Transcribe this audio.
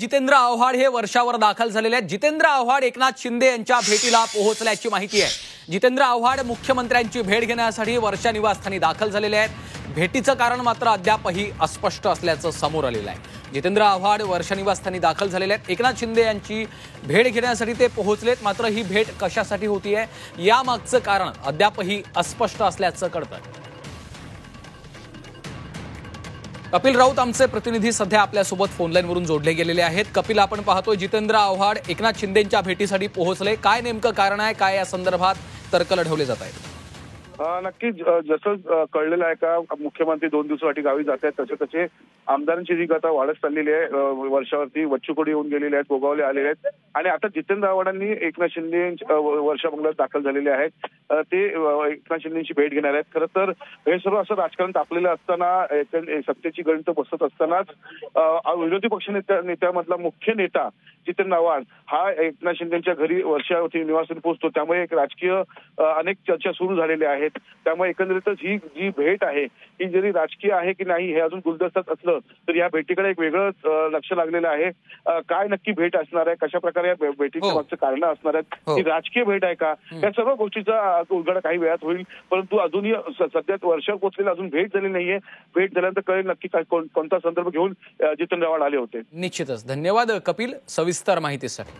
जितेंद्र आव्हाड हे वर्षावर दाखल झालेले आहेत। जितेंद्र आव्हाड एकनाथ शिंदे यांच्या भेटीला पोहोचल्याची माहिती आहे। जितेंद्र आव्हाड मुख्यमंत्र्यांची भेट घेण्यासाठी वर्षा निवासस्थानी दाखल झालेले आहेत। भेटीचं कारण मात्र अद्यापही अस्पष्ट असल्याचं समोर आलेलं आहे। जितेंद्र आव्हाड वर्षा निवासस्थानी दाखल झालेले आहेत। एकनाथ शिंदे यांची भेट घेण्यासाठी ते पोहोचलेत, मात्र ही भेट कशासाठी होतीये यामागचं कारण अद्यापही अस्पष्ट असल्याचं कळतं। कपिल राऊत आमचे प्रतिनिधी सध्या आपल्यासोबत फोनलाईनवरून जोडले गेलेले आहेत। कपिल, आपण पाहतोय जितेंद्र आव्हाड एकनाथ शिंदेंच्या भेटीसाठी पोहोचले, काय नेमकं कारण आहे, काय या संदर्भात तर्क लढवले जात आहेत? नक्कीच जसं कळलेलं आहे का मुख्यमंत्री 2 दिवसासाठी गावी जात आहेत, तसे तसे आमदारांची जी आता वाढत चाललेली आहे। वर्षावरती बच्चू कडू येऊन गेलेले आहेत, गोगावले आलेले आहेत आणि आता जितेंद्र आव्हाडांनी एकनाथ शिंदे वर्षा बंगल्यात दाखल झालेले आहेत। ते एकनाथ शिंदेची भेट घेणार आहेत। खरं तर हे सर्व असं राजकारण तापलेलं असताना, सत्तेची गणित बसत असतानाच विरोधी पक्ष नेत्यामधला मुख्य नेता जितेंद्र आव्हाड हा एकनाथ शिंदेच्या घरी वर्षावरती निवासस्थानी पोहोचतो। त्यामुळे एक राजकीय अनेक चर्चा सुरू झालेल्या आहेत। त्यामुळे एकंदरीतच ही जी भेट आहे ही जरी राजकीय आहे की नाही हे अजून गुलदस्त्यात असलं तर या भेटीकडे एक वेगळं लक्ष लागलेलं आहे। काय नक्की भेट असणार आहे, कशा प्रकारे या भेटीच्या मागचं कारण असणार आहेत, ही राजकीय भेट आहे का, या सर्व गोष्टीचा उलगडा काही वेळात होईल। परंतु अजूनही सध्या वर्षावर पोहोचलेली अजून भेट झाली नाहीये। भेट झाल्यानंतर कळेल नक्की कोणता संदर्भ घेऊन जितेंद्र आव्हाड आले होते। निश्चितच धन्यवाद कपिल सविस्तर माहितीसाठी।